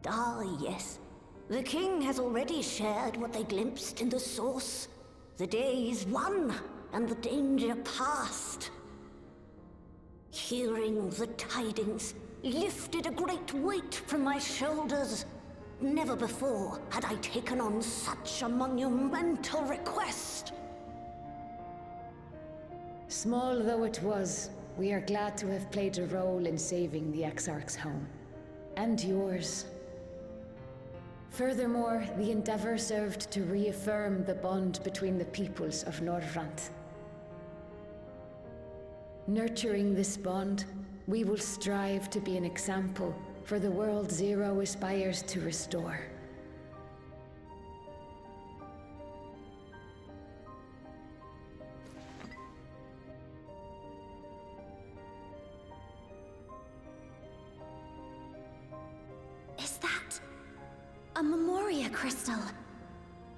Ah, yes. The king has already shared what they glimpsed in the source. The day is won, and the danger past. Hearing the tidings lifted a great weight from my shoulders. Never before had I taken on such a monumental request. Small though it was, we are glad to have played a role in saving the Exarch's home. And yours. Furthermore, the endeavor served to reaffirm the bond between the peoples of Norvrant. Nurturing this bond, we will strive to be an example for the world Zero aspires to restore. Is that a Memoria crystal?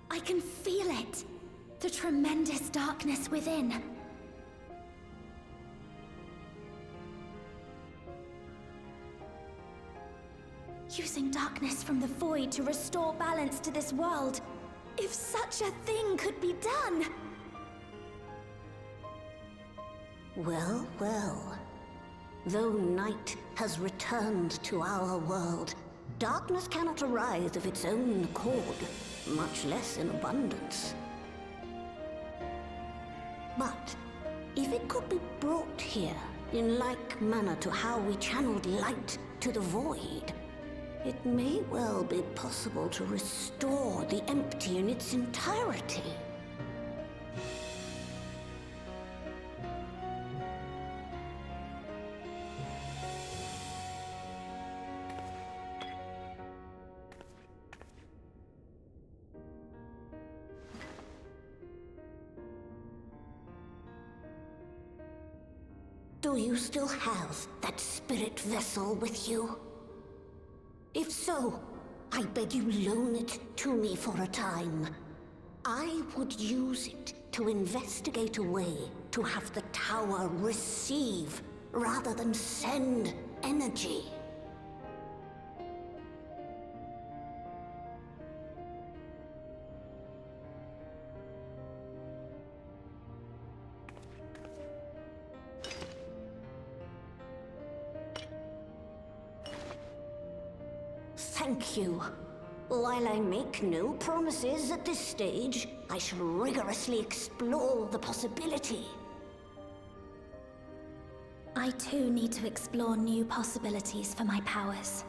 I can feel it. The tremendous darkness within. Using darkness from the void to restore balance to this world. If such a thing could be done! Well, well. Though night has returned to our world, darkness cannot arise of its own accord, much less in abundance. But if it could be brought here, in like manner to how we channeled light to the void, it may well be possible to restore the empty in its entirety. Do you still have that spirit vessel with you? If so, I beg you loan it to me for a time. I would use it to investigate a way to have the tower receive rather than send energy. Thank you. While I make no promises at this stage, I shall rigorously explore the possibility. I too need to explore new possibilities for my powers.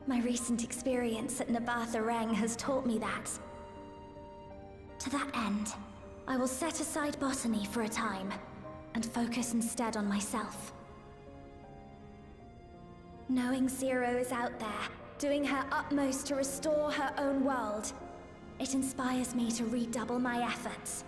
My recent experience at Nabatha Reng has taught me that. To that end, I will set aside botany for a time, and focus instead on myself. Knowing Zero is out there, doing her utmost to restore her own world, it inspires me to redouble my efforts.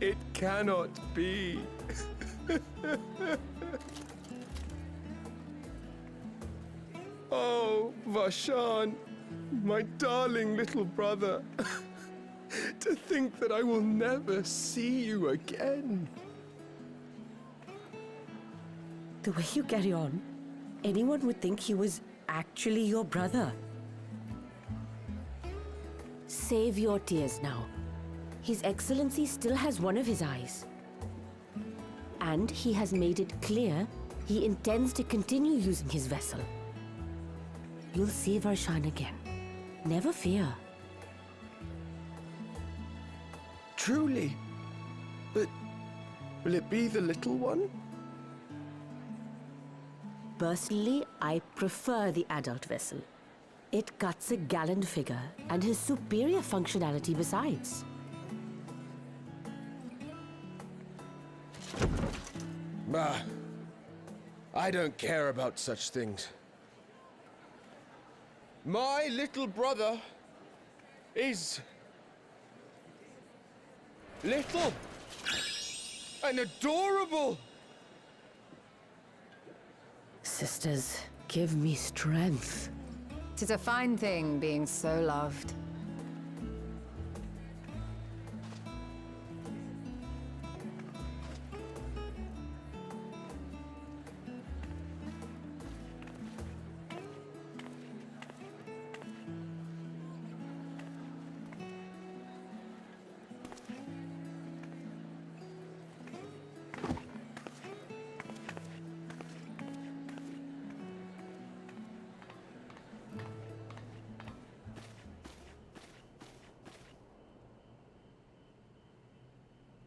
It cannot be. Oh, Vashan, my darling little brother. To think that I will never see you again. The way you carry on, anyone would think he was actually your brother. Save your tears now. His Excellency still has one of his eyes. And he has made it clear he intends to continue using his vessel. You'll see Varshan again. Never fear. Truly? But will it be the little one? Personally, I prefer the adult vessel. It cuts a gallant figure and has superior functionality besides. Bah, I don't care about such things. My little brother is little and adorable. Sisters, give me strength. 'Tis a fine thing being so loved.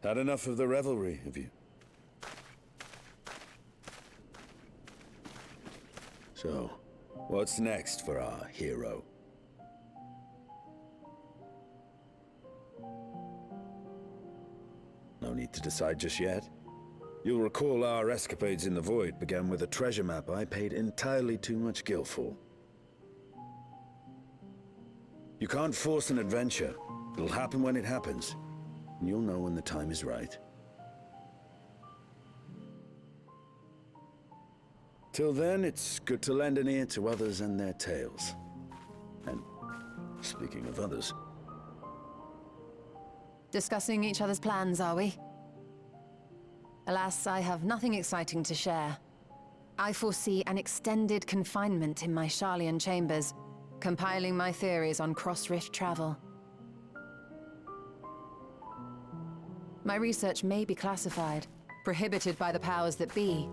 Had enough of the revelry, have you? So, what's next for our hero? No need to decide just yet. You'll recall our escapades in the Void began with a treasure map I paid entirely too much gil for. You can't force an adventure. It'll happen when it happens. And you'll know when the time is right. Till then, it's good to lend an ear to others and their tales. And speaking of others... Discussing each other's plans, are we? Alas, I have nothing exciting to share. I foresee an extended confinement in my Sharlayan chambers, compiling my theories on cross-rift travel. My research may be classified, prohibited by the powers that be.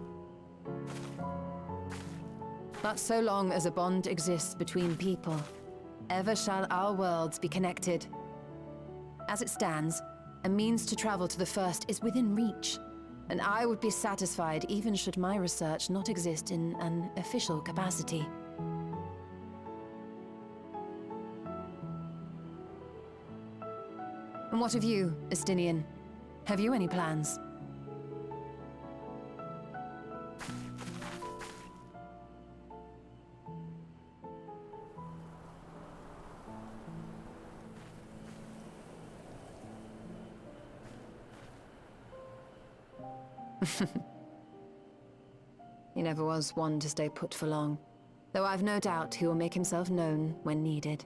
But so long as a bond exists between people, ever shall our worlds be connected. As it stands, a means to travel to the first is within reach, and I would be satisfied even should my research not exist in an official capacity. And what of you, Estinian? Have you any plans? He never was one to stay put for long, though I've no doubt he will make himself known when needed.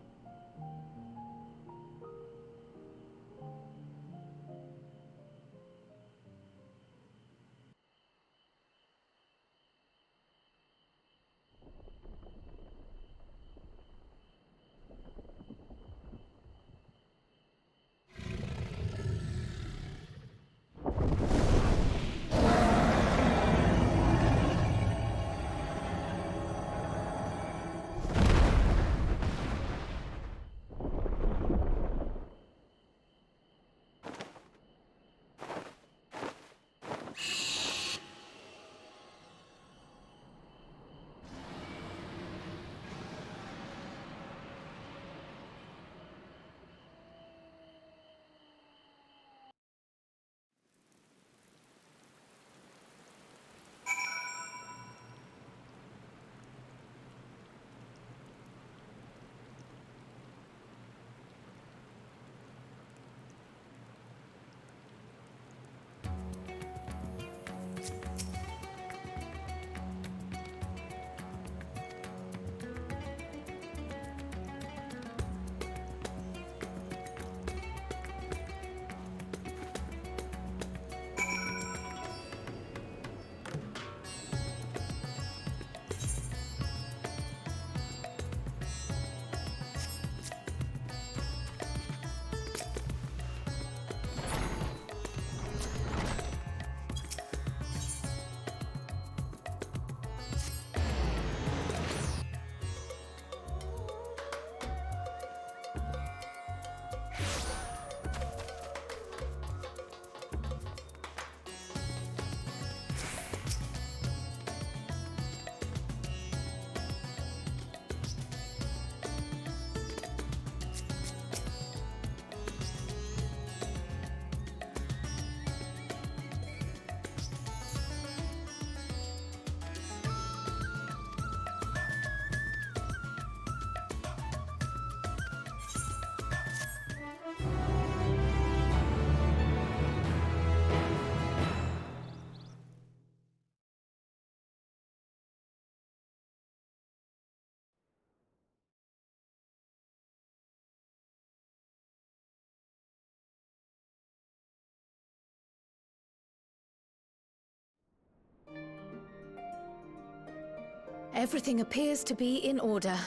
Everything appears to be in order.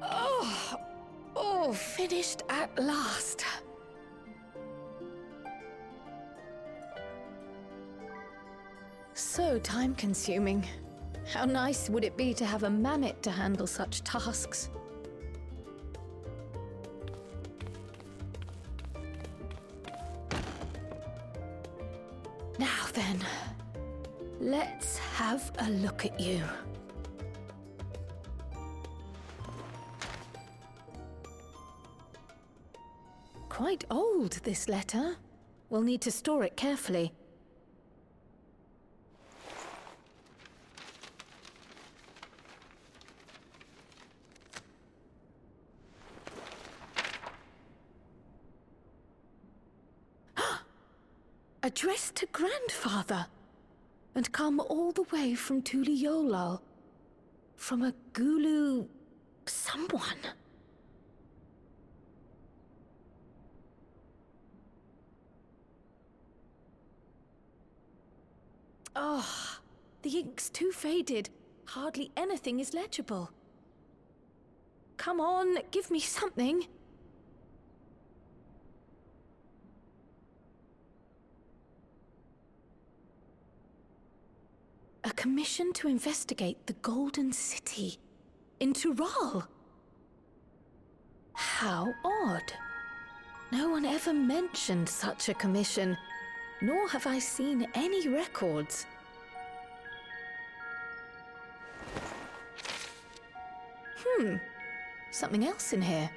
Oh, finished at last. So time-consuming. How nice would it be to have a mammoth to handle such tasks? Now then, let's have a look at you. Quite old, this letter. We'll need to store it carefully. Addressed to Grandfather, and come all the way from Tuliolal, from a Gulu... someone. Oh, the ink's too faded. Hardly anything is legible. Come on, give me something. A commission to investigate the Golden City in Tural. How odd. No one ever mentioned such a commission, nor have I seen any records. Something else in here.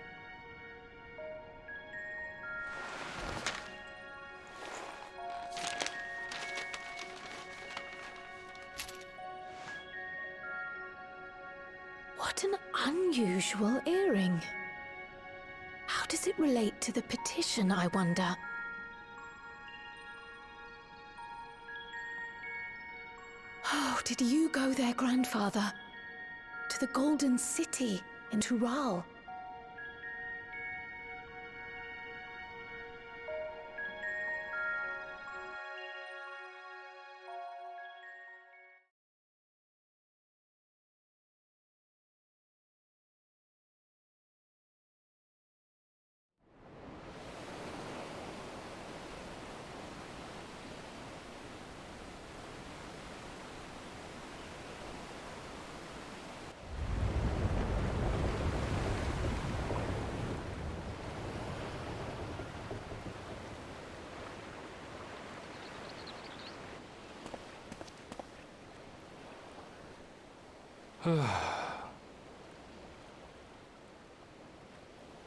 What an unusual earring. How does does it relate to the petition, I wonder? Oh, did you go there, grandfather? To the Golden City in Tural?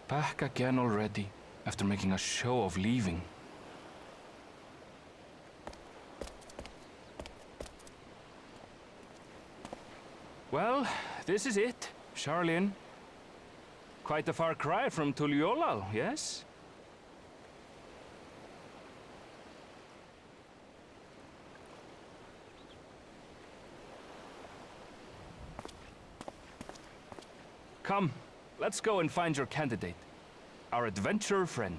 Back again already, after making a show of leaving. Well, this is it, Charlene. Quite a far cry from Tuliolal, yes? Come, let's go and find your candidate, our adventurer friend.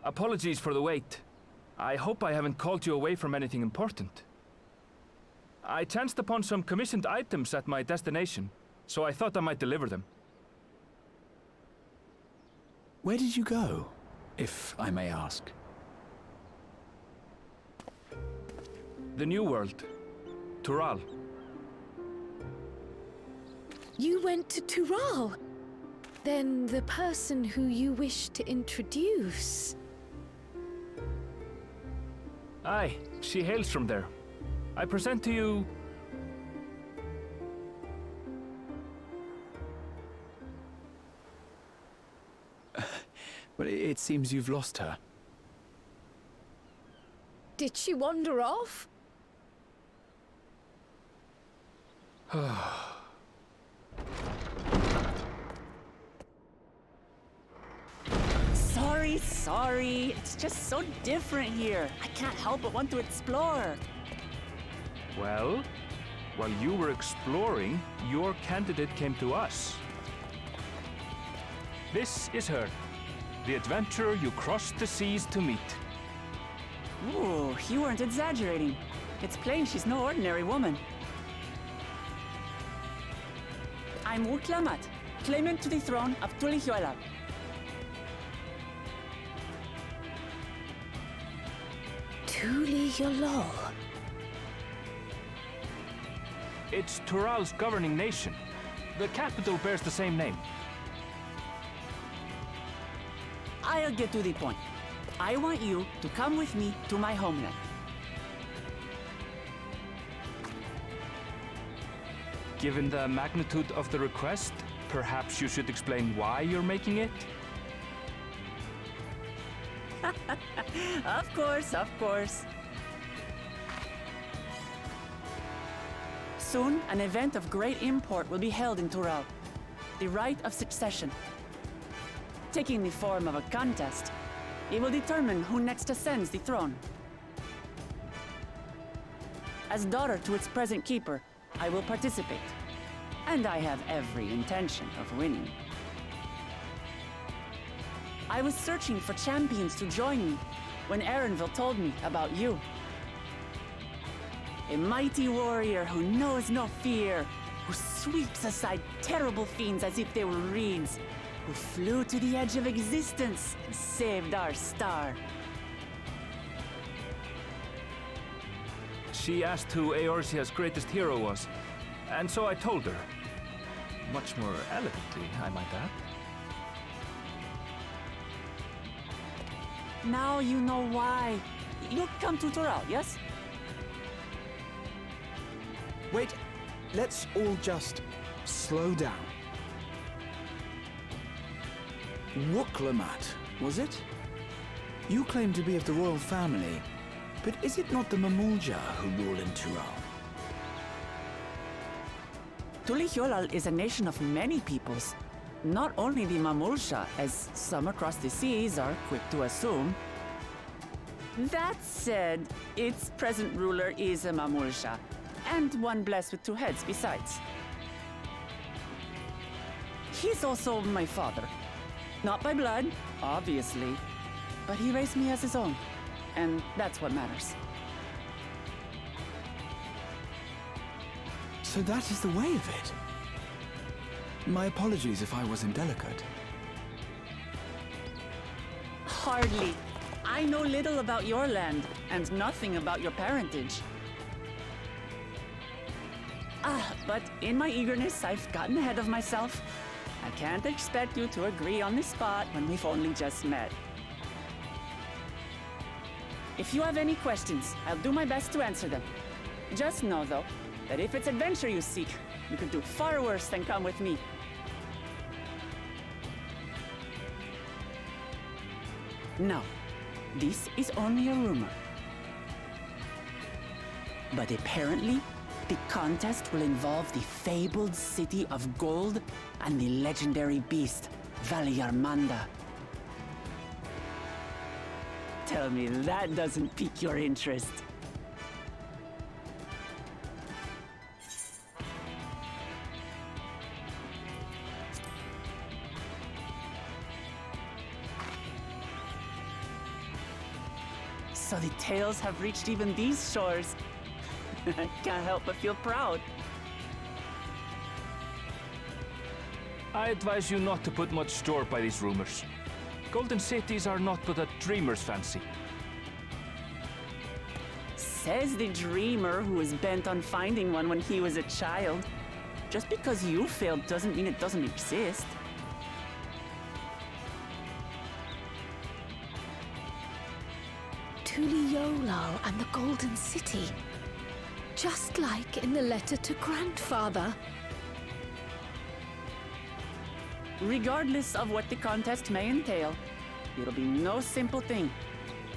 Apologies for the wait. I hope I haven't called you away from anything important. I chanced upon some commissioned items at my destination, so I thought I might deliver them. Where did you go, if I may ask? The New World. Tural. You went to Tural? Then the person who you wish to introduce... Aye, she hails from there. I present to you... But it seems you've lost her. Did she wander off? Sorry. It's just so different here. I can't help but want to explore. Well, while you were exploring, your candidate came to us. This is her, the adventurer you crossed the seas to meet. Ooh, you weren't exaggerating. It's plain she's no ordinary woman. I'm Urklamat, claimant to the throne of Tulihuela. Tuliyollal. It's Tural's governing nation. The capital bears the same name. I'll get to the point. I want you to come with me to my homeland. Given the magnitude of the request, perhaps you should explain why you're making it? Of course. Soon, an event of great import will be held in Tural. The Rite of Succession. Taking the form of a contest, it will determine who next ascends the throne. As daughter to its present keeper, I will participate. And I have every intention of winning. I was searching for champions to join me when Erenville told me about you. A mighty warrior who knows no fear, who sweeps aside terrible fiends as if they were reeds, who flew to the edge of existence and saved our star. She asked who Eorzea's greatest hero was, and so I told her. Much more elegantly, I might add. Now you know why. You'll come to Tural, yes? Wait, let's all just slow down. Wooklamat, was it? You claim to be of the royal family, but is it not the Mamulja who rule in Tural? Tulihuela is a nation of many peoples. Not only the Mamulsha, as some across the seas are quick to assume. That said, its present ruler is a Mamulsha, and one blessed with two heads besides. He's also my father. Not by blood, obviously, but he raised me as his own, and that's what matters. So that is the way of it. My apologies if I was indelicate. Hardly. I know little about your land, and nothing about your parentage. But in my eagerness, I've gotten ahead of myself. I can't expect you to agree on the spot when we've only just met. If you have any questions, I'll do my best to answer them. Just know, though, that if it's adventure you seek, you could do far worse than come with me. No, this is only a rumor. But apparently, the contest will involve the fabled city of gold and the legendary beast, Valyarmanda. Tell me that doesn't pique your interest. So the tales have reached even these shores. I can't help but feel proud. I advise you not to put much store by these rumors. Golden cities are not but a dreamer's fancy. Says the dreamer who was bent on finding one when he was a child. Just because you failed doesn't mean it doesn't exist. Tuliolal and the Golden City. Just like in the letter to Grandfather. Regardless of what the contest may entail, it'll be no simple thing.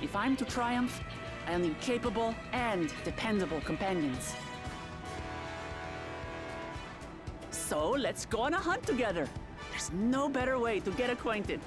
If I'm to triumph, I'll need capable and dependable companions. So let's go on a hunt together. There's no better way to get acquainted.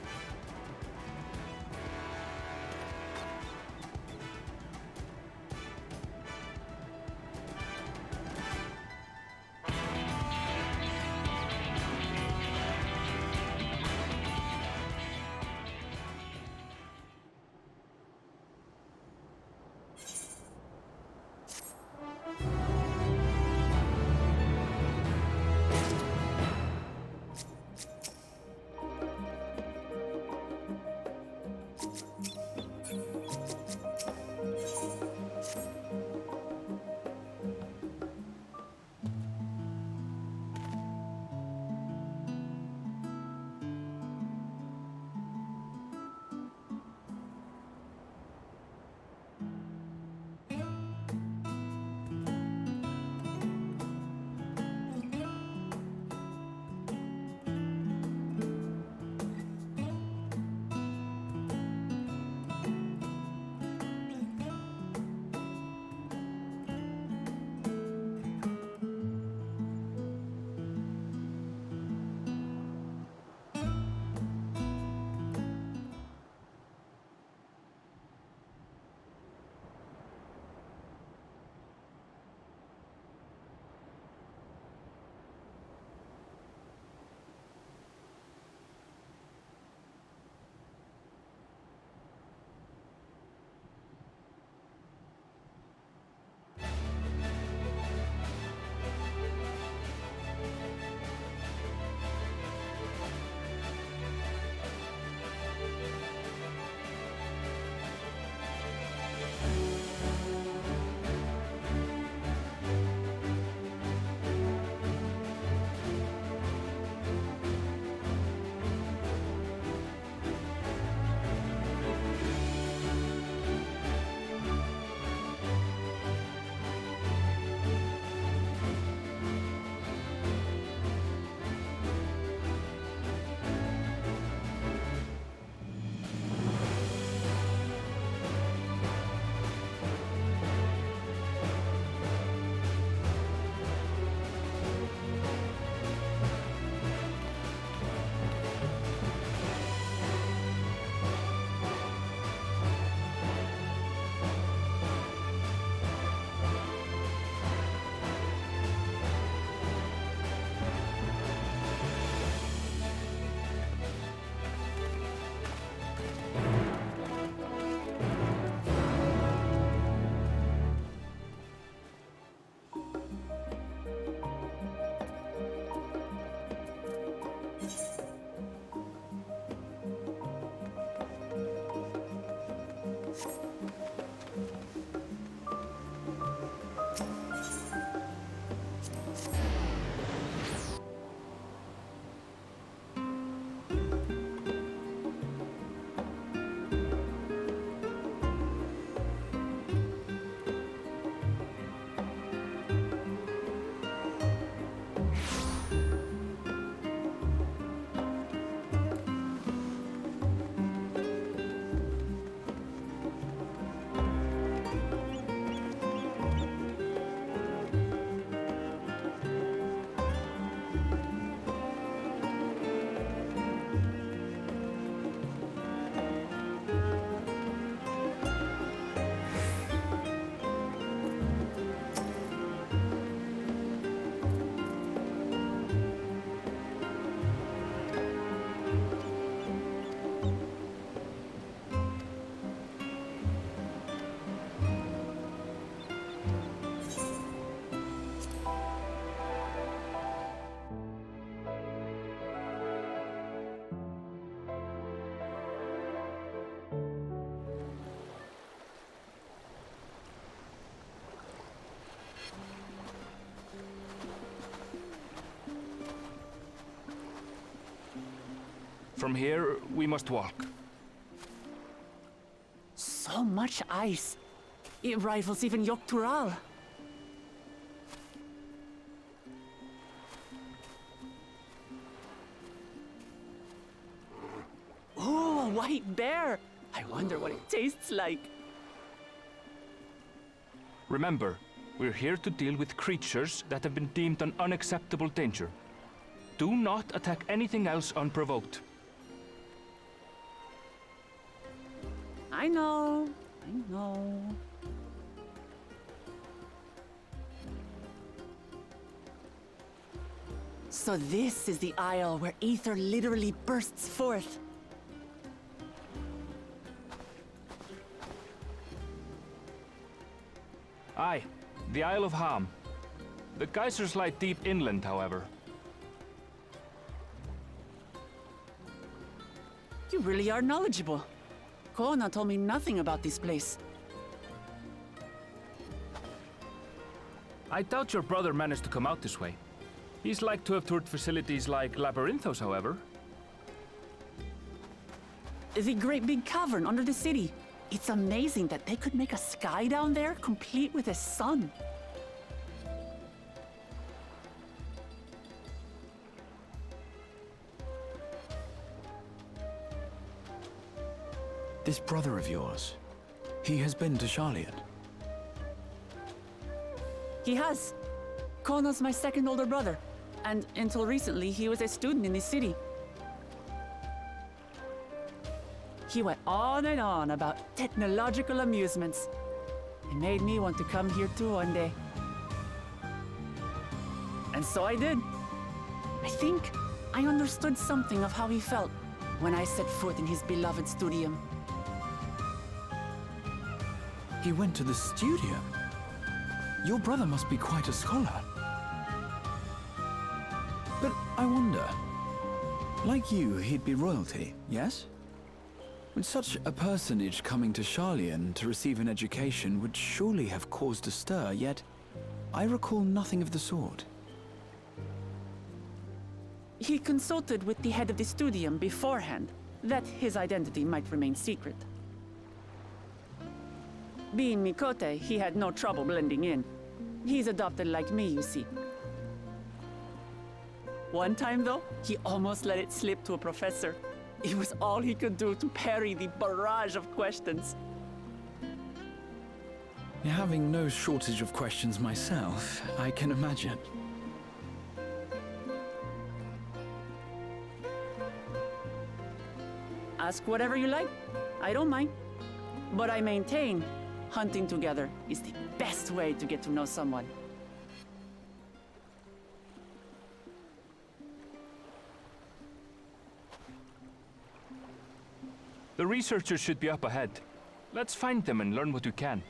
From here, we must walk. So much ice. It rivals even Yogg-Tural. Oh, a white bear! I wonder what it tastes like. Remember, we're here to deal with creatures that have been deemed an unacceptable danger. Do not attack anything else unprovoked. I know. I know. So this is the isle where ether literally bursts forth. Aye, the Isle of Ham. The geysers lie deep inland, however. You really are knowledgeable. Kona told me nothing about this place. I doubt your brother managed to come out this way. He's like to have toured facilities like Labyrinthos, however. The great big cavern under the city. It's amazing that they could make a sky down there complete with a sun. This brother of yours, he has been to Sharlayan. He has. Kona's my second older brother, and until recently he was a student in this city. He went on and on about technological amusements. It made me want to come here too one day. And so I did. I think I understood something of how he felt when I set foot in his beloved studium. He went to the studio. Your brother must be quite a scholar. But I wonder, like you, he'd be royalty, yes? With such a personage coming to Sharlayan to receive an education would surely have caused a stir, yet I recall nothing of the sort. He consulted with the head of the studium beforehand, that his identity might remain secret. Being Mikote, he had no trouble blending in. He's adopted like me, you see. One time, though, he almost let it slip to a professor. It was all he could do to parry the barrage of questions. Having no shortage of questions myself, I can imagine. Ask whatever you like. I don't mind. But I maintain hunting together is the best way to get to know someone. The researchers should be up ahead. Let's find them and learn what we can.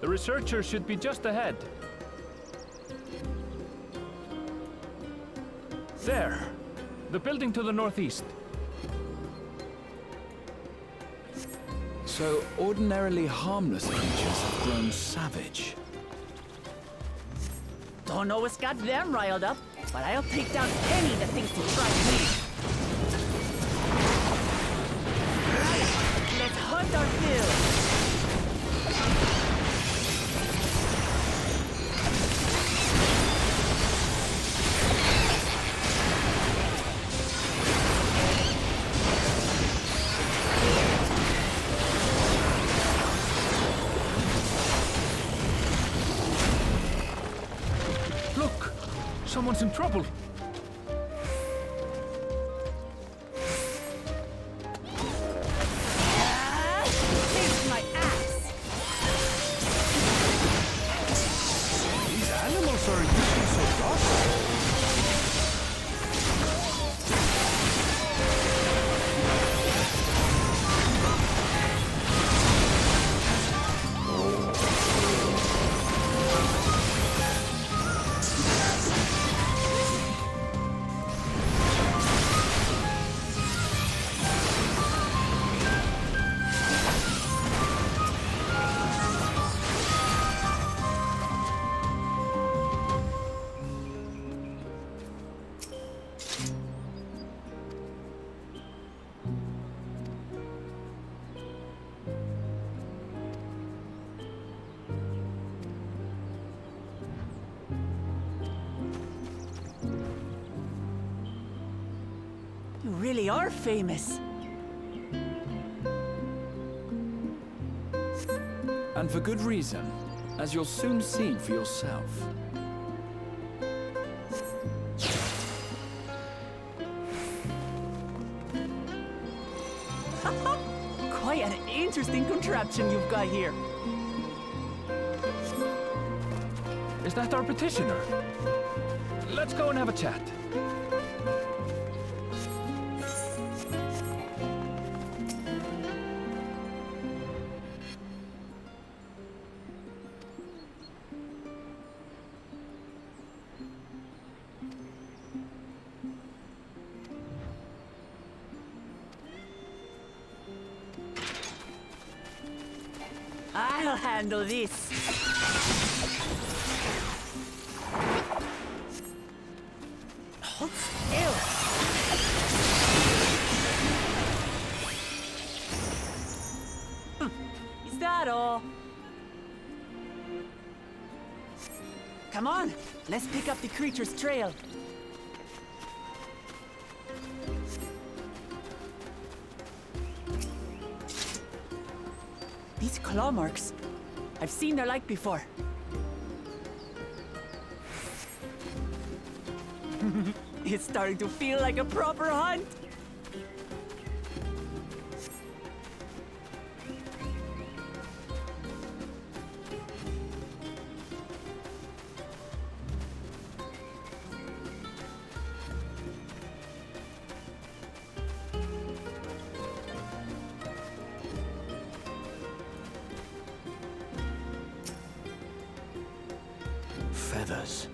The researchers should be just ahead. There! The building to the northeast. So ordinarily harmless creatures have grown savage. Don't know what's got them riled up, but I'll take down any that thinks to try me. Right, let's hunt our fill. Someone's in trouble. Taste my axe. These animals are using You really are famous. And for good reason, as you'll soon see for yourself. Quite an interesting contraption you've got here. Is that our petitioner? Let's go and have a chat. I'll handle this. Hold still. Is that all? Come on, let's pick up the creature's trail. These claw marks. I've seen their like before. It's starting to feel like a proper hunt. Feathers.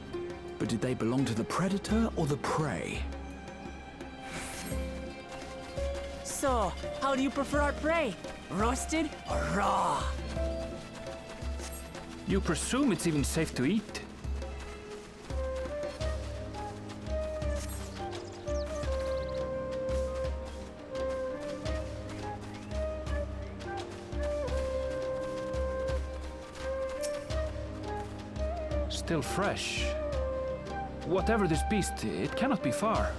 But did they belong to the predator or the prey? So, how do you prefer our prey? Roasted or raw? You presume it's even safe to eat? Still fresh. Whatever this beast, it cannot be far.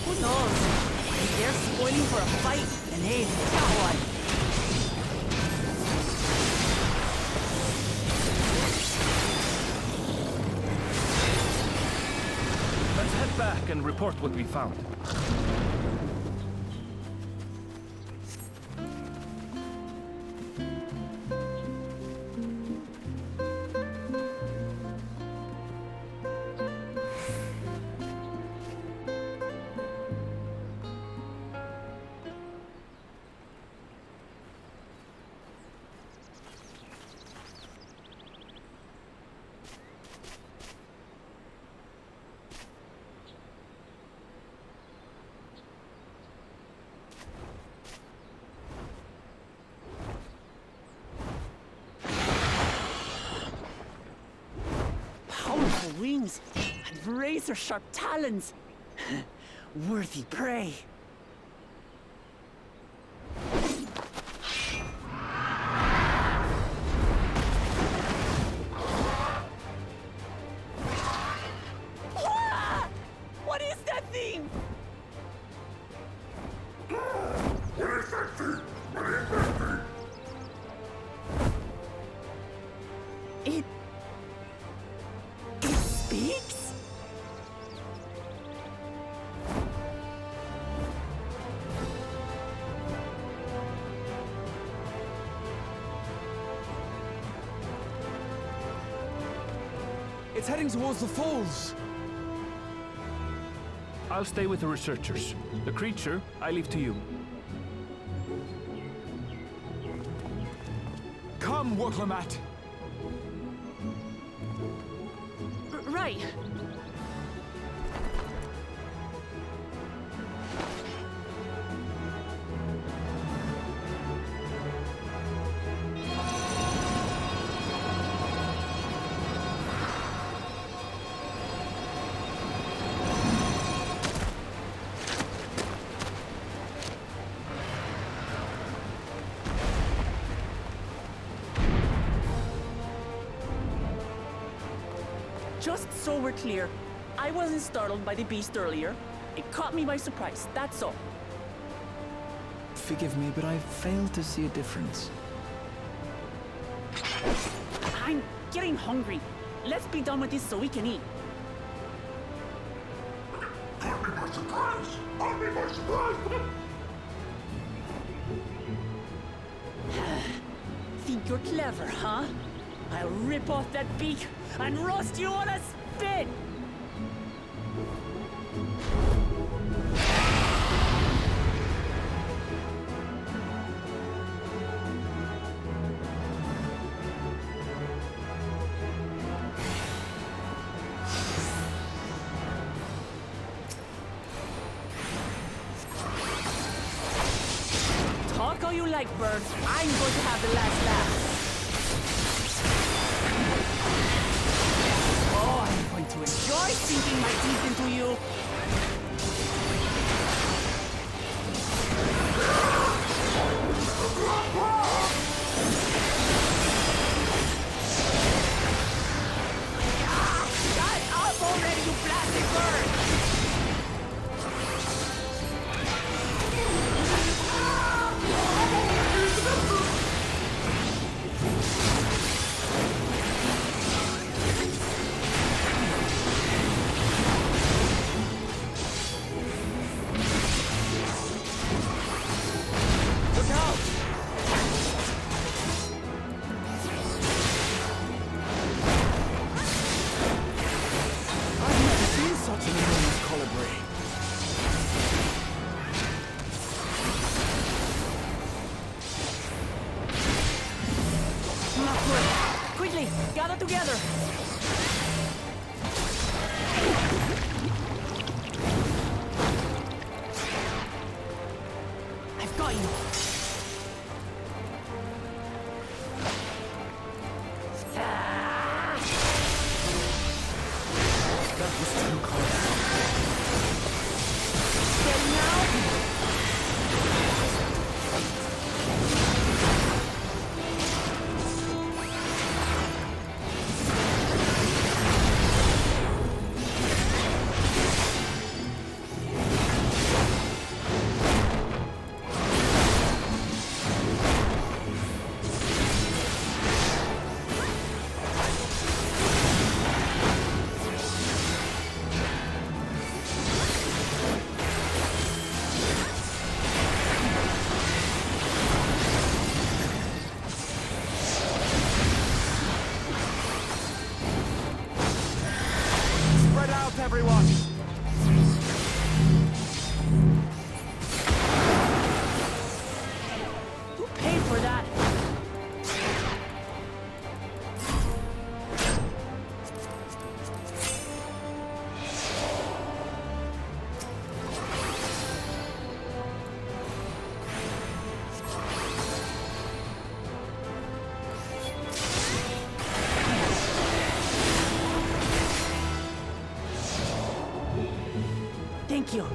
Who knows? If they're spoiling for a fight, then hey, got one. Let's head back and report what we found. Powerful wings and razor-sharp talons. Worthy prey. Ah! What is that thing? It speaks? It's heading towards the falls. I'll stay with the researchers. The creature, I leave to you. Come, Woklamat. Right. Just so we're clear, I wasn't startled by the beast earlier. It caught me by surprise, that's all. Forgive me, but I fail to see a difference. I'm getting hungry. Let's be done with this so we can eat. Caught me by surprise! Caught me by surprise! Think you're clever, huh? I'll rip off that beak and roast you on a spit! Talk all you like, bird. I'm going to have the last laugh. Oh, I'm going to enjoy sinking my teeth into you. Shut up already, you plastic bird! Look out! I've never seen such an enormous colibri. Not good. Quickly, gather together. I've got you. That was too close. Get now. Spread out, everyone! Who paid for that? Thank you.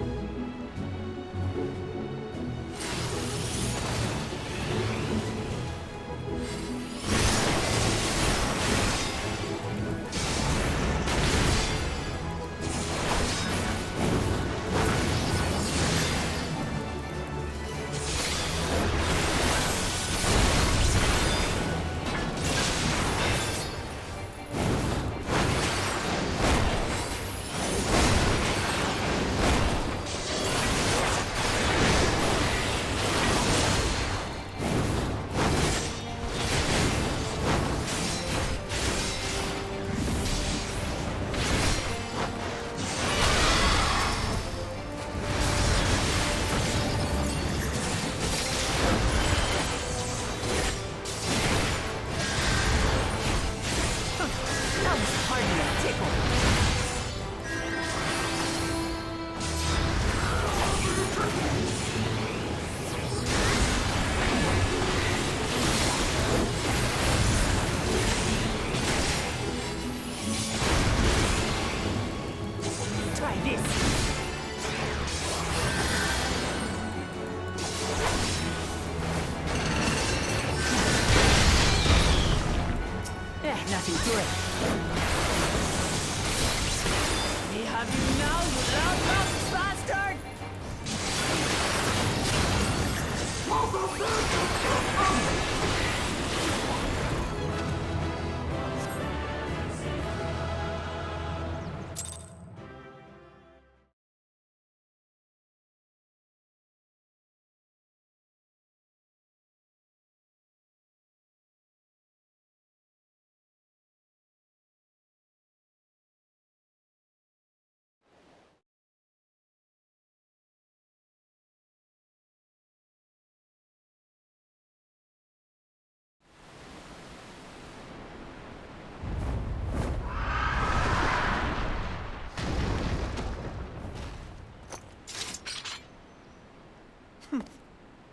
That was hardly a tickle. Try this. Nothing to it. have you now, you loudmouth bastard!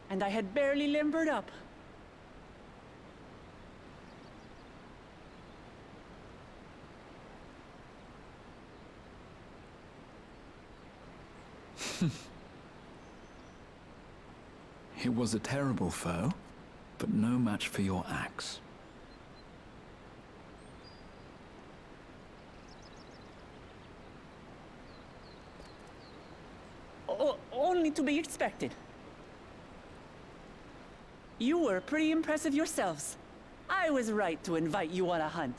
And I had barely limbered up. It was a terrible foe, but no match for your axe. Only to be expected. You were pretty impressive yourselves. I was right to invite you on a hunt.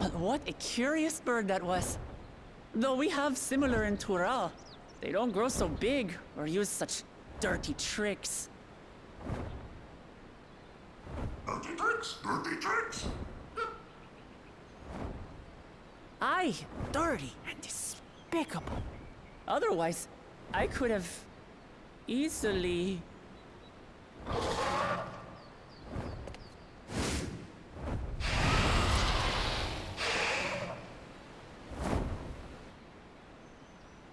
But what a curious bird that was. Though we have similar in Tural, they don't grow so big or use such dirty tricks. Dirty tricks, dirty tricks. Aye, dirty and despicable. Otherwise, I could have easily...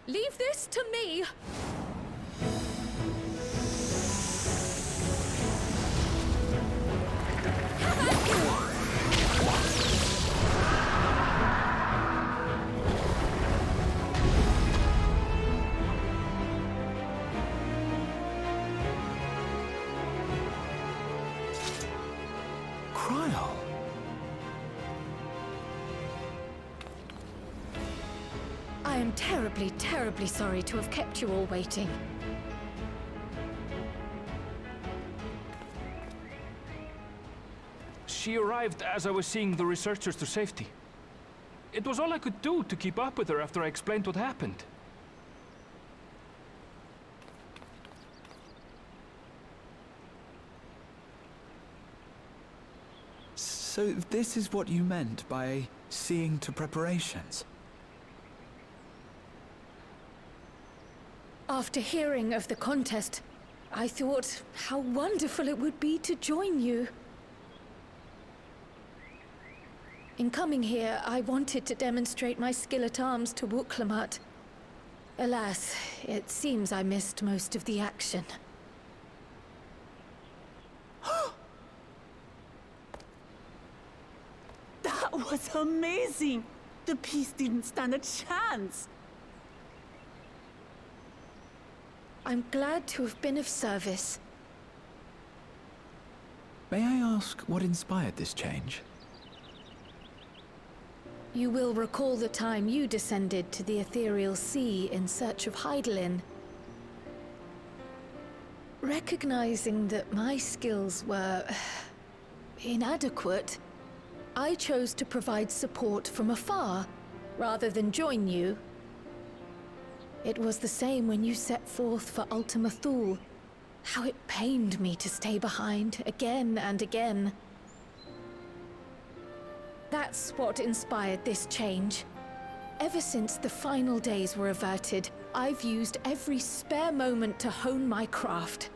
Leave this to me! I am terribly, terribly sorry to have kept you all waiting. She arrived as I was seeing the researchers to safety. It was all I could do to keep up with her after I explained what happened. So this is what you meant by seeing to preparations? After hearing of the contest, I thought how wonderful it would be to join you. In coming here, I wanted to demonstrate my skill at arms to Wuklamut. Alas, it seems I missed most of the action. That was amazing! The piece didn't stand a chance! I'm glad to have been of service. May I ask what inspired this change? You will recall the time you descended to the ethereal sea in search of Heidelin. Recognizing that my skills were inadequate, I chose to provide support from afar, rather than join you. It was the same when you set forth for Ultima Thule. How it pained me to stay behind, again and again. That's what inspired this change. Ever since the final days were averted, I've used every spare moment to hone my craft.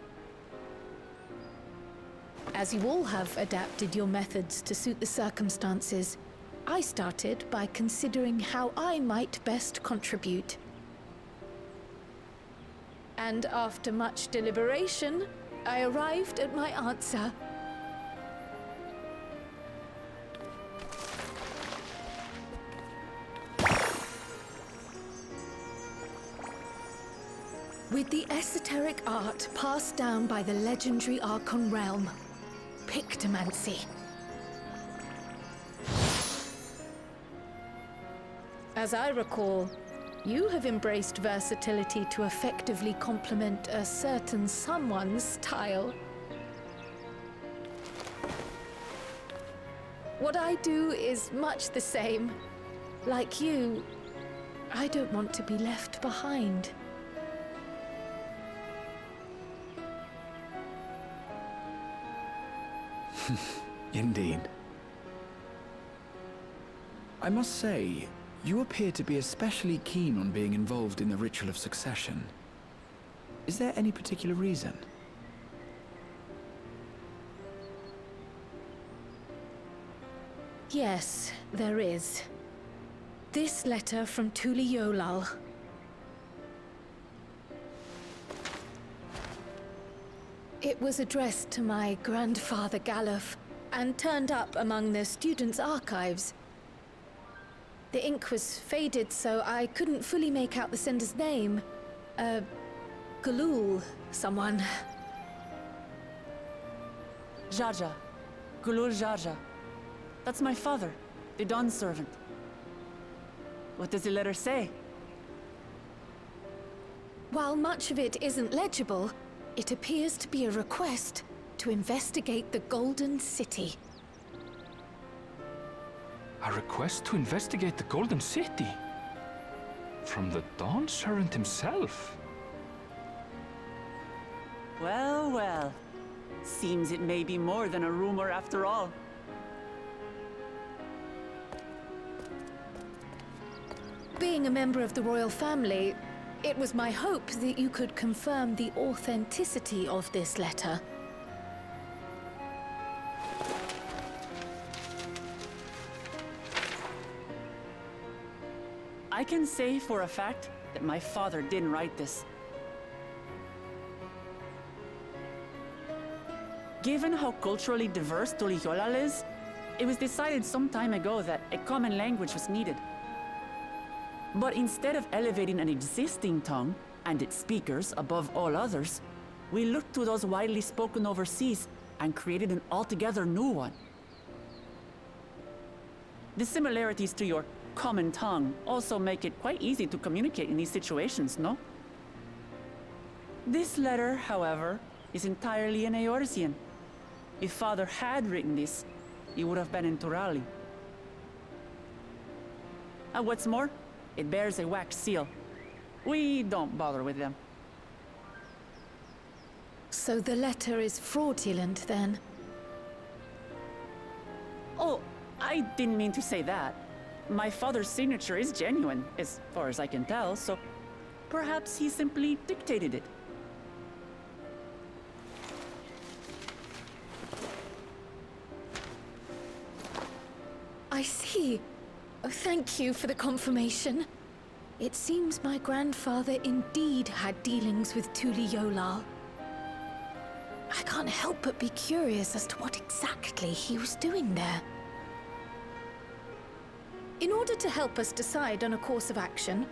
As you all have adapted your methods to suit the circumstances, I started by considering how I might best contribute. And after much deliberation, I arrived at my answer. With the esoteric art passed down by the legendary Archon realm, Pictomancy. As I recall, you have embraced versatility to effectively complement a certain someone's style. What I do is much the same. Like you, I don't want to be left behind. Indeed. I must say, you appear to be especially keen on being involved in the ritual of succession. Is there any particular reason? Yes, there is. This letter from Tuli Yolal. It was addressed to my grandfather Galuf and turned up among the students' archives. The ink was faded, so I couldn't fully make out the sender's name. Galul, someone. Jaja. Gulul Jaja. That's my father, the Dawn servant. What does the letter say? While much of it isn't legible, it appears to be a request to investigate the Golden City. A request to investigate the Golden City? From the Dawn Servant himself? Well, well. Seems it may be more than a rumor after all. Being a member of the royal family, it was my hope that you could confirm the authenticity of this letter. I can say for a fact that my father didn't write this. Given how culturally diverse Tuliholal is, it was decided some time ago that a common language was needed. But instead of elevating an existing tongue and its speakers above all others, we looked to those widely spoken overseas and created an altogether new one. The similarities to your common tongue also make it quite easy to communicate in these situations, no? This letter, however, is entirely in Eorzean. If Father had written this, it would have been in Turali. And what's more, it bears a wax seal. We don't bother with them. So the letter is fraudulent, then? Oh, I didn't mean to say that. My father's signature is genuine, as far as I can tell, so perhaps he simply dictated it. I see. Oh, thank you for the confirmation. It seems my grandfather indeed had dealings with Tuli Yolal. I can't help but be curious as to what exactly he was doing there. In order to help us decide on a course of action,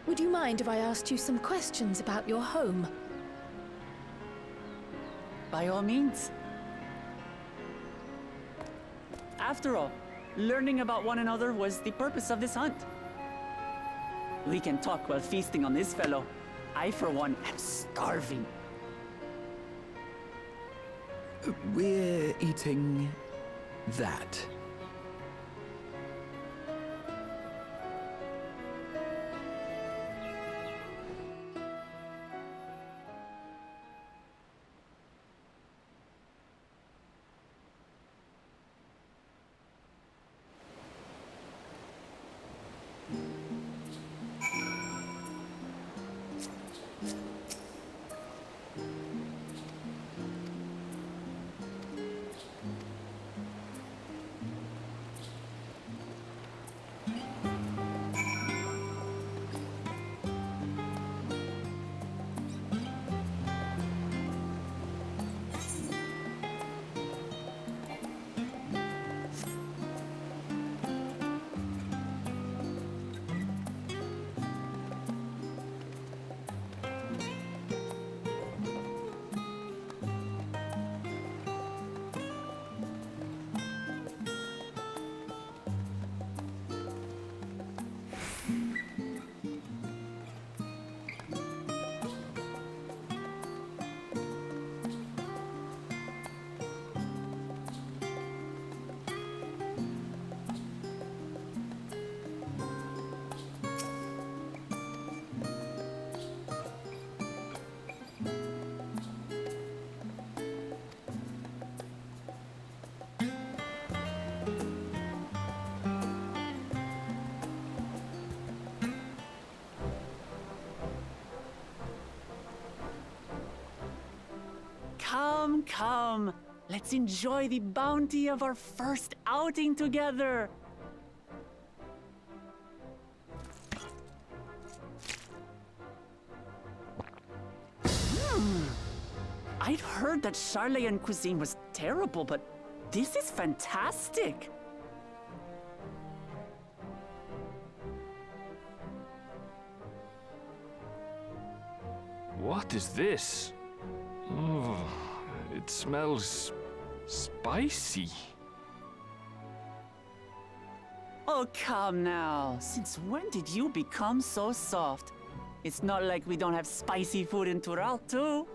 would you mind if I asked you some questions about your home? By all means. After all, learning about one another was the purpose of this hunt. We can talk while feasting on this fellow. I, for one, am starving. We're eating that. come. Let's enjoy the bounty of our first outing together. I'd heard that Charlian cuisine was terrible, but this is fantastic. What is this? Oh, it smells spicy. Oh, come now. Since when did you become so soft? It's not like we don't have spicy food in Tural, too.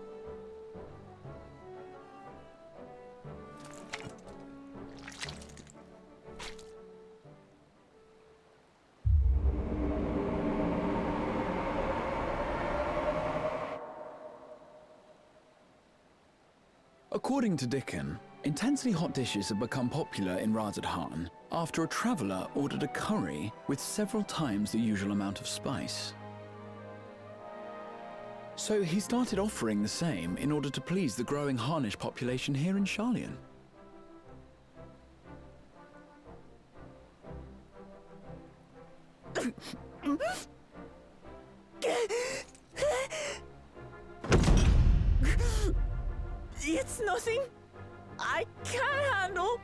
According to Dickon, intensely hot dishes have become popular in Razadhan after a traveller ordered a curry with several times the usual amount of spice. So he started offering the same in order to please the growing Harnish population here in Charlian. It's nothing I can't handle.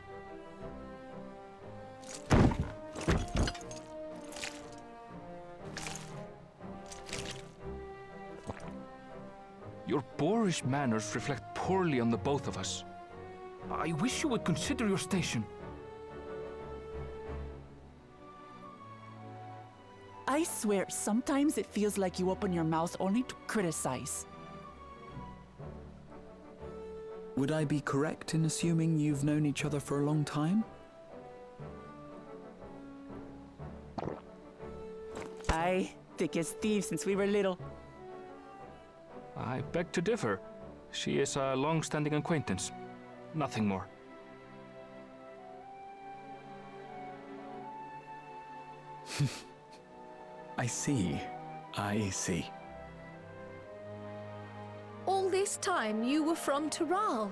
Your boorish manners reflect poorly on the both of us. I wish you would consider your station. I swear, sometimes it feels like you open your mouth only to criticize. Would I be correct in assuming you've known each other for a long time? Aye, thick as thieves since we were little. I beg to differ. She is a long-standing acquaintance. Nothing more. I see. I see. All this time you were from Tural.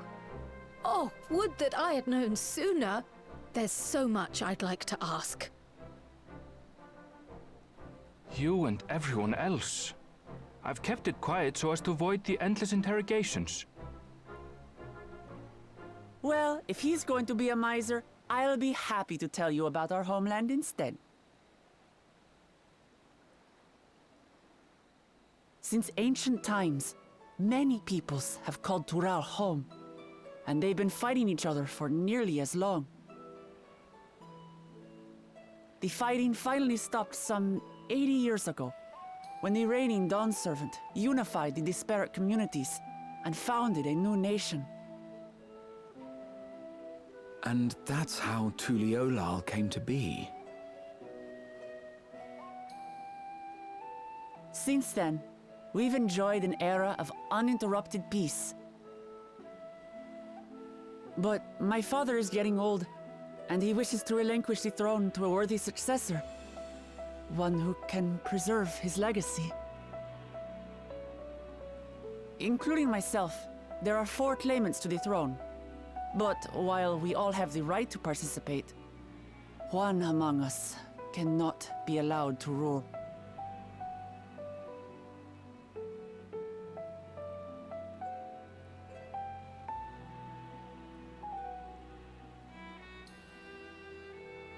Oh, would that I had known sooner. There's so much I'd like to ask. You and everyone else. I've kept it quiet so as to avoid the endless interrogations. Well, if he's going to be a miser, I'll be happy to tell you about our homeland instead. Since ancient times, many peoples have called Tural home, and they've been fighting each other for nearly as long. The fighting finally stopped some 80 years ago, when the reigning Dawn Servant unified the disparate communities and founded a new nation. And that's how Tuliolal came to be. Since then, we've enjoyed an era of uninterrupted peace. But my father is getting old, and he wishes to relinquish the throne to a worthy successor. One who can preserve his legacy. Including myself, there are 4 claimants to the throne. But while we all have the right to participate, one among us cannot be allowed to rule.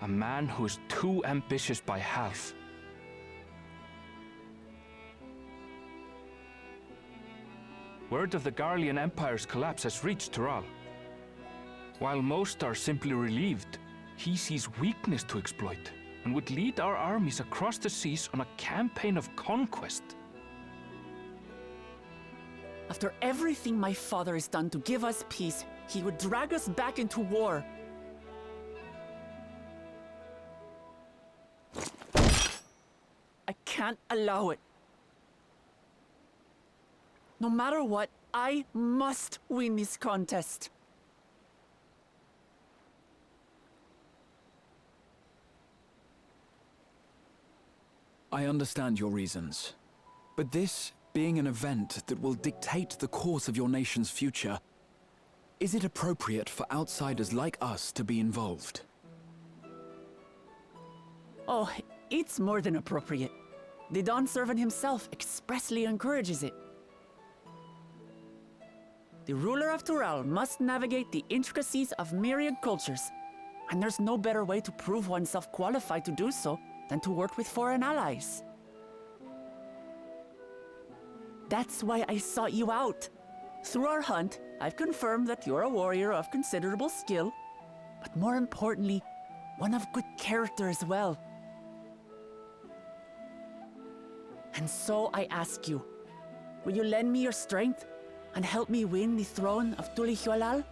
A man who is too ambitious by half. Word of the Garlean Empire's collapse has reached Tural. While most are simply relieved, he sees weakness to exploit and would lead our armies across the seas on a campaign of conquest. After everything my father has done to give us peace, he would drag us back into war. I can't allow it. No matter what, I must win this contest. I understand your reasons. But this being an event that will dictate the course of your nation's future, Is it appropriate for outsiders like us to be involved? Oh, it's more than appropriate. The Dawn Servant himself expressly encourages it. The ruler of Tural must navigate the intricacies of myriad cultures, and there's no better way to prove oneself qualified to do so than to work with foreign allies. That's why I sought you out. Through our hunt, I've confirmed that you're a warrior of considerable skill, but more importantly, one of good character as well. And so I ask you, will you lend me your strength and help me win the throne of Tulihualal?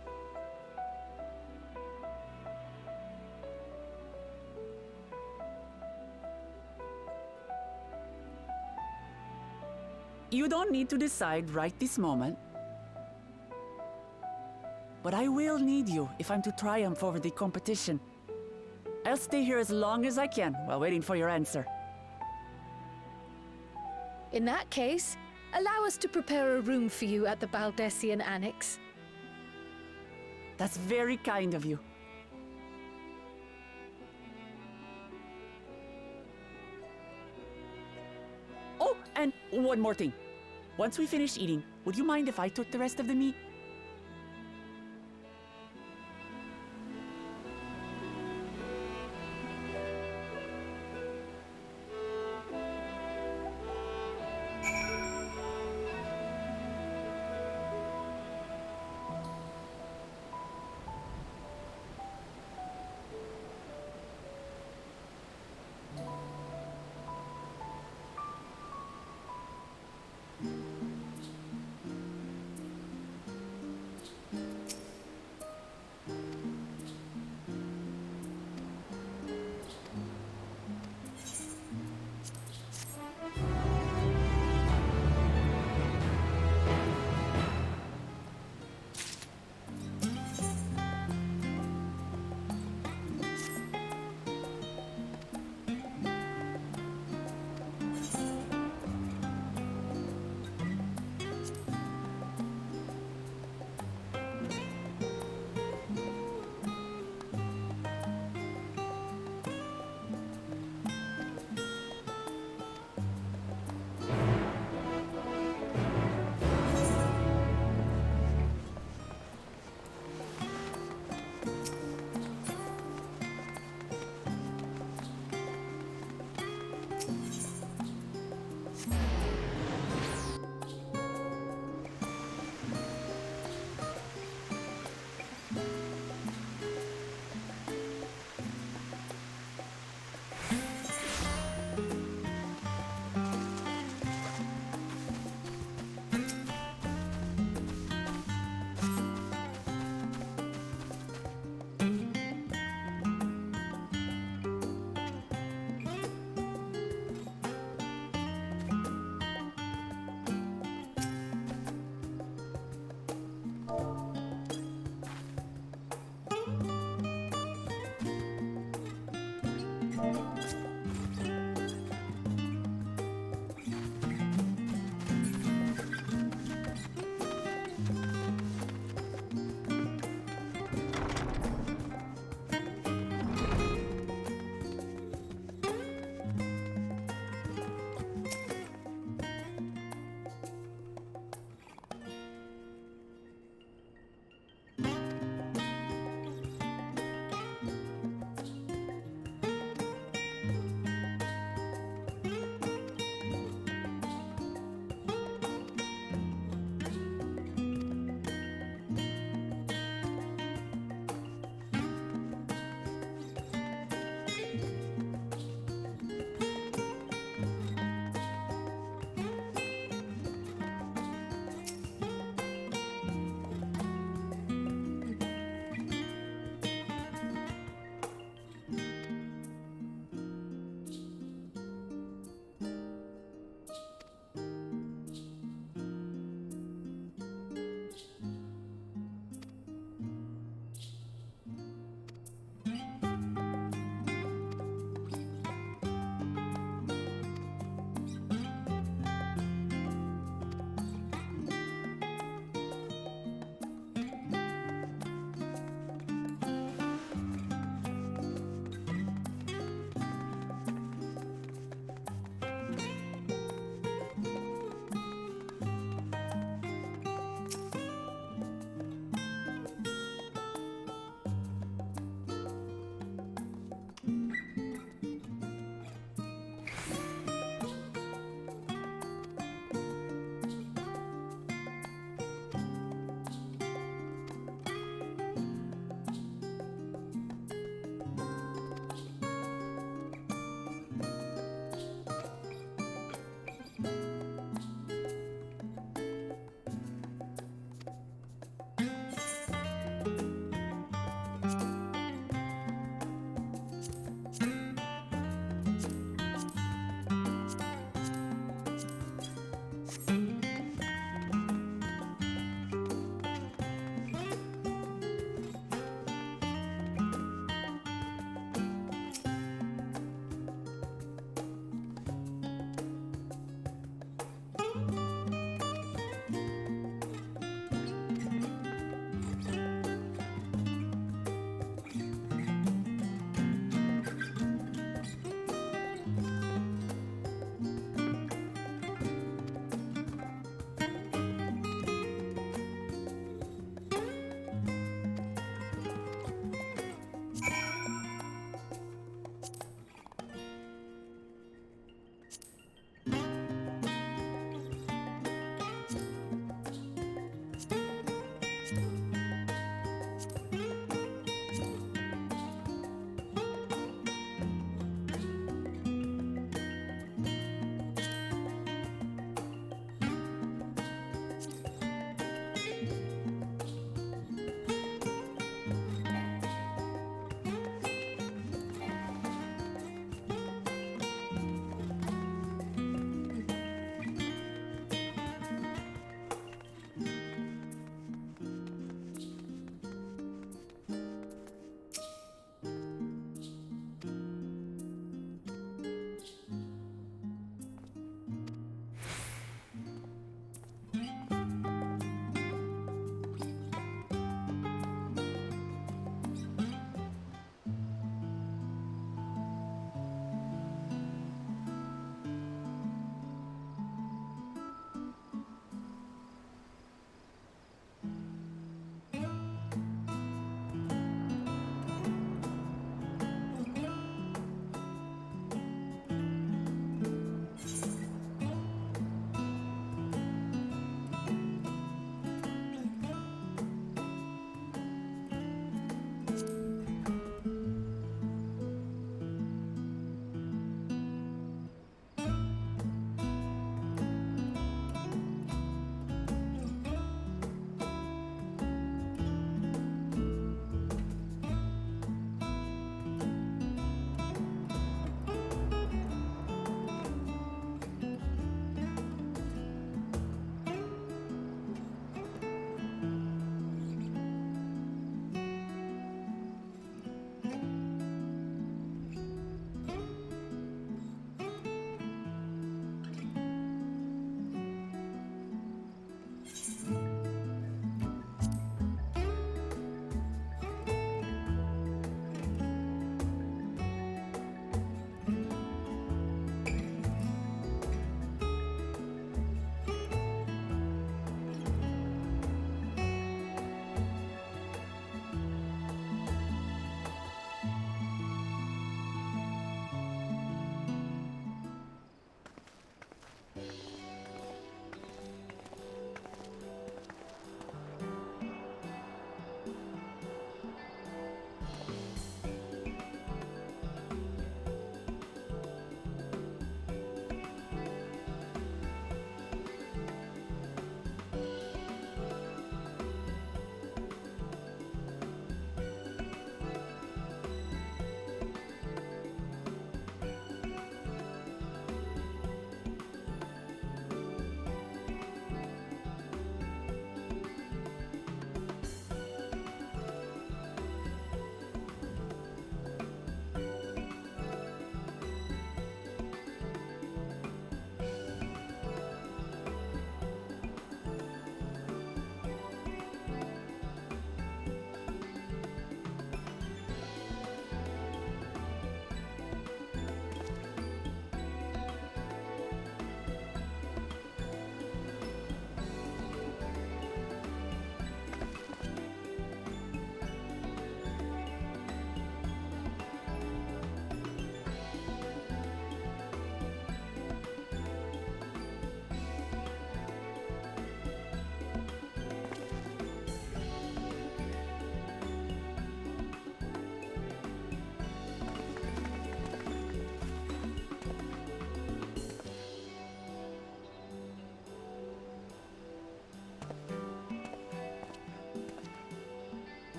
You don't need to decide right this moment. But I will need you if I'm to triumph over the competition. I'll stay here as long as I can while waiting for your answer. In that case, allow us to prepare a room for you at the Baldessian Annex. That's very kind of you. Oh, and one more thing. Once we finish eating, would you mind if I took the rest of the meat?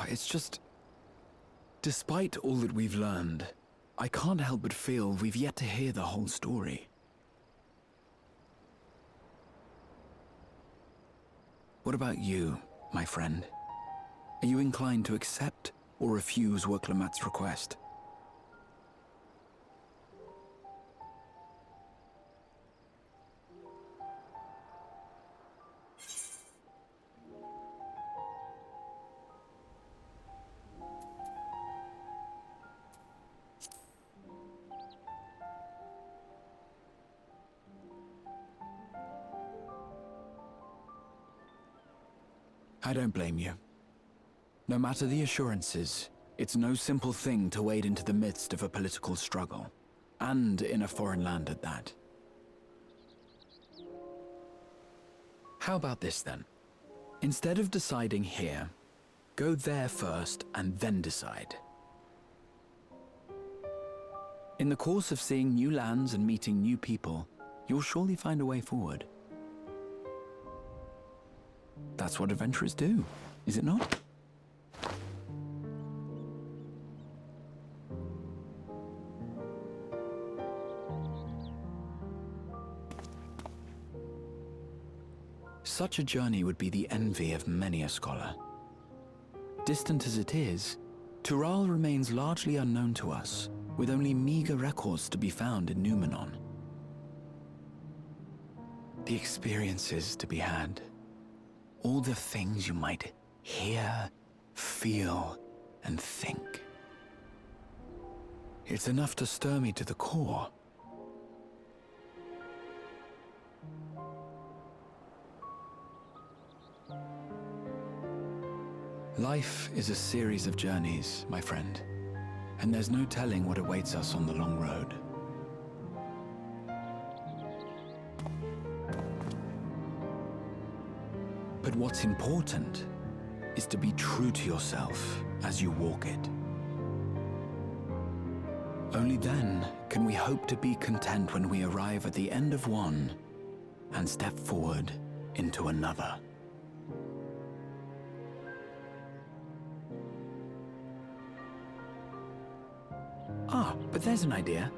It's just... Despite all that we've learned, I can't help but feel we've yet to hear the whole story. What about you, my friend? Are you inclined to accept or refuse Worklamat's request? I don't blame you. No matter the assurances, it's no simple thing to wade into the midst of a political struggle, and in a foreign land at that. How about this then? Instead of deciding here, go there first and then decide. In the course of seeing new lands and meeting new people, you'll surely find a way forward. That's what adventurers do, is it not? Such a journey would be the envy of many a scholar. Distant as it is, Tural remains largely unknown to us, with only meager records to be found in Numenor. The experiences to be had, all the things you might hear, feel, and think. It's enough to stir me to the core. Life is a series of journeys, my friend, and there's no telling what awaits us on the long road. But what's important is to be true to yourself as you walk it. Only then can we hope to be content when we arrive at the end of one and step forward into another. Ah, but there's an idea.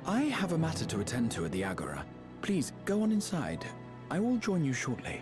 I have a matter to attend to at the Agora. Please, go on inside. I will join you shortly.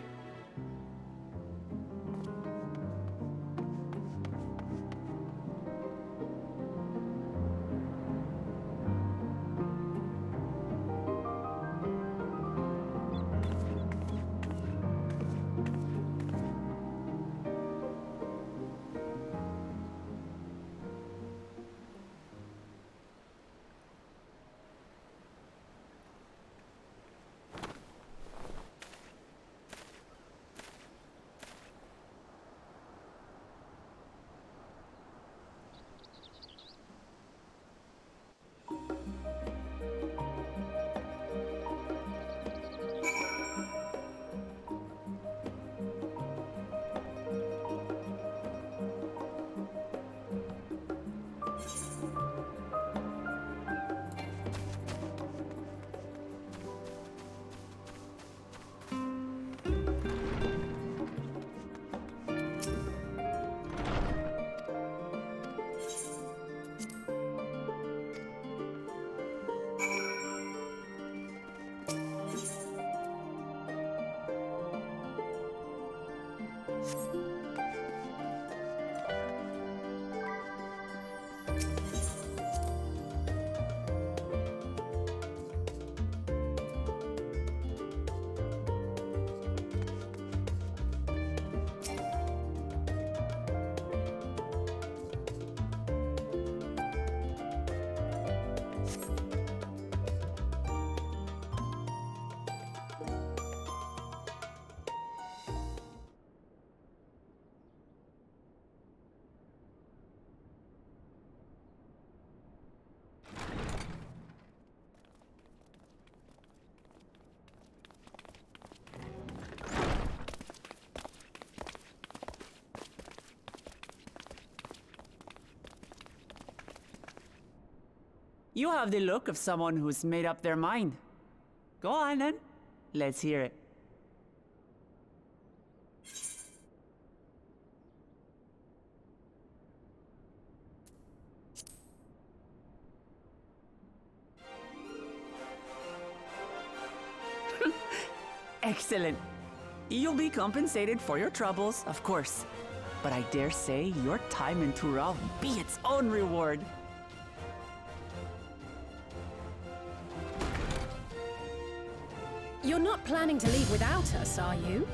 You have the look of someone who's made up their mind. Go on then. Let's hear it. Excellent. You'll be compensated for your troubles, of course. But I dare say your time in Tural will be its own reward. You're not planning to leave without us, are you?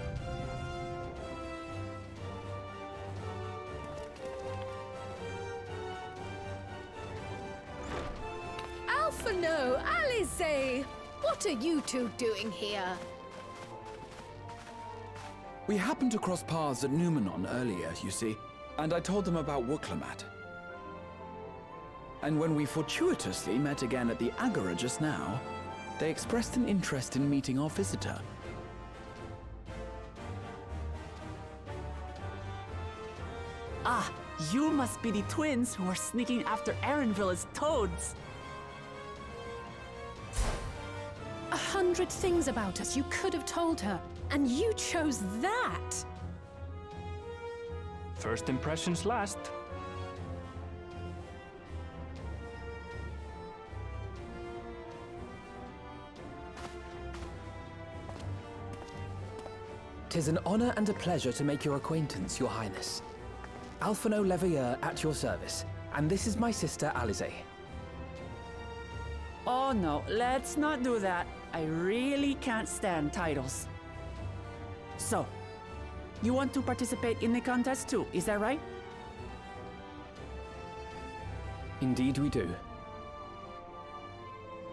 Alphino, Alice! What are you two doing here? We happened to cross paths at Numenon earlier, you see, and I told them about Wuklamat. And when we fortuitously met again at the Agora just now, they expressed an interest in meeting our visitor. Ah, you must be the twins who are sneaking after Erenville as toads. 100 things about us you could have told her, and you chose that! First impressions last. "'Tis an honor and a pleasure to make your acquaintance, Your Highness. Alphino Leveilleur at your service, and this is my sister Alize." Oh no, let's not do that. I really can't stand titles. So, you want to participate in the contest too, is that right? Indeed we do.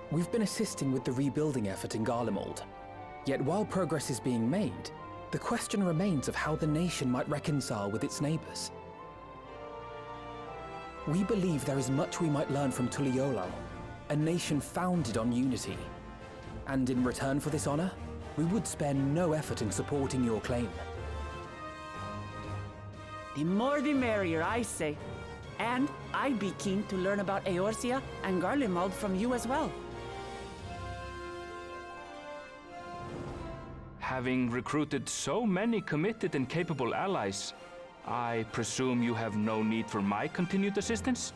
We've been assisting with the rebuilding effort in Garlemald. Yet while progress is being made, the question remains of how the nation might reconcile with its neighbors. We believe there is much we might learn from Tuliolal, a nation founded on unity. And in return for this honor, we would spare no effort in supporting your claim. The more the merrier, I say. And I'd be keen to learn about Eorzea and Garlemald from you as well. Having recruited so many committed and capable allies, I presume you have no need for my continued assistance?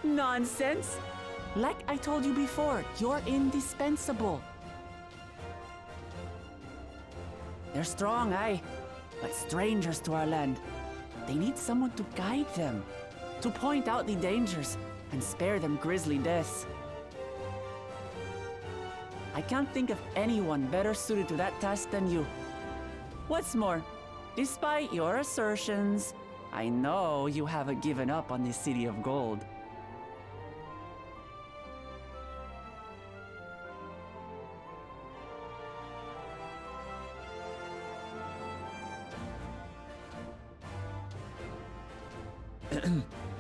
Nonsense! Like I told you before, you're indispensable. They're strong, aye, but strangers to our land. They need someone to guide them, to point out the dangers, and spare them grisly deaths. I can't think of anyone better suited to that task than you. What's more, despite your assertions, I know you haven't given up on the City of Gold.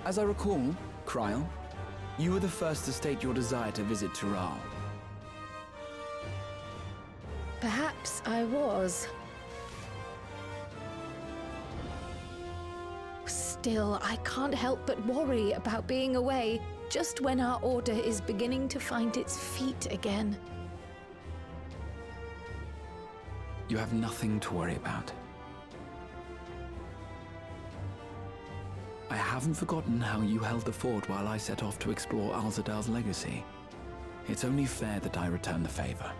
As I recall, Kryl, you were the first to state your desire to visit Tural. Perhaps I was. Still, I can't help but worry about being away just when our order is beginning to find its feet again. You have nothing to worry about. I haven't forgotten how you held the fort while I set off to explore Alzadal's legacy. It's only fair that I return the favor.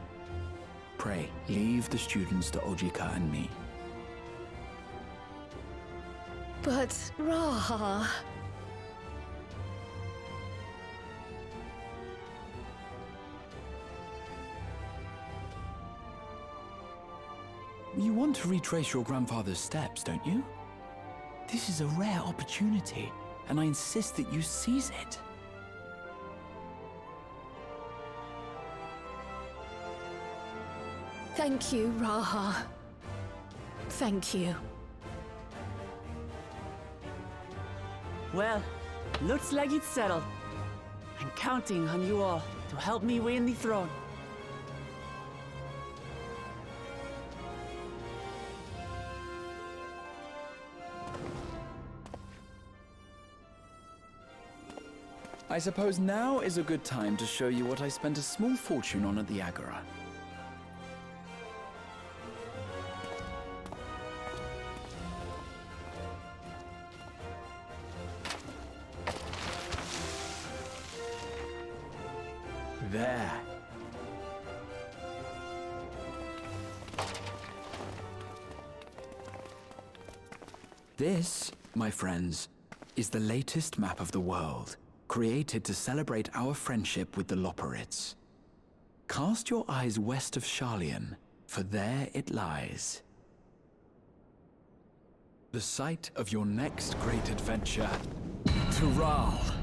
Pray, leave the students to Ojika and me. But, Raha... You want to retrace your grandfather's steps, don't you? This is a rare opportunity, and I insist that you seize it. Thank you, Raha. Thank you. Well, looks like it's settled. I'm counting on you all to help me win the throne. I suppose now is a good time to show you what I spent a small fortune on at the Agora. There. This, my friends, is the latest map of the world, created to celebrate our friendship with the Loporrits. Cast your eyes west of Sharlayan, for there it lies. The site of your next great adventure, Tural.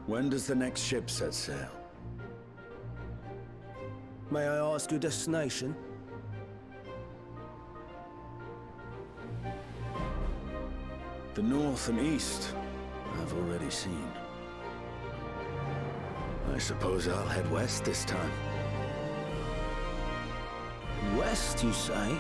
When does the next ship set sail? May I ask your destination? The north and east, I've already seen. I suppose I'll head west this time. West, you say?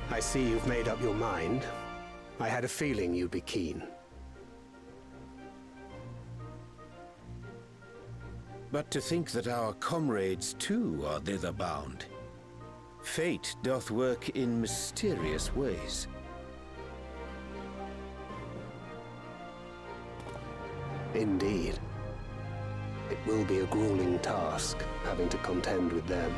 I see you've made up your mind. I had a feeling you'd be keen. But to think that our comrades too are thither bound. Fate doth work in mysterious ways. Indeed. It will be a grueling task, having to contend with them.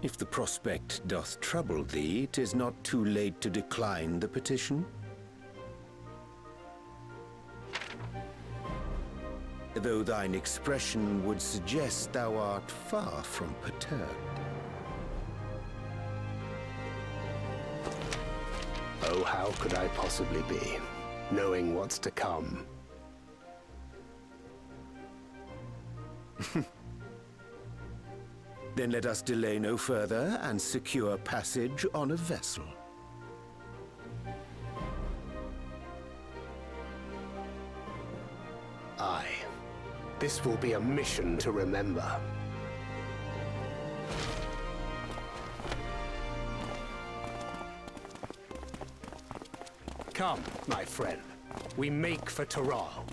If the prospect doth trouble thee, 'tis not too late to decline the petition. Though thine expression would suggest thou art far from perturbed. Oh, how could I possibly be, knowing what's to come? Then let us delay no further and secure passage on a vessel. Aye. This will be a mission to remember. Come, my friend. We make for Taral.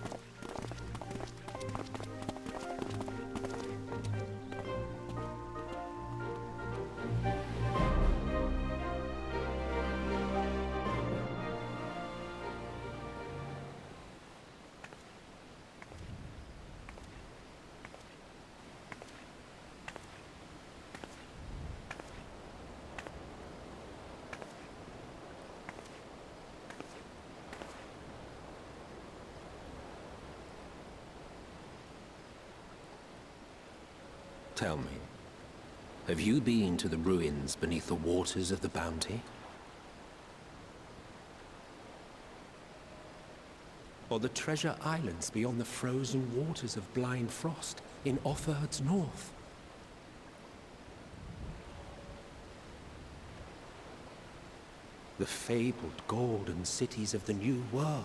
Tell me, have you been to the ruins beneath the waters of the Bounty? Or the treasure islands beyond the frozen waters of Blind Frost in Offerd's north? The fabled golden cities of the New World?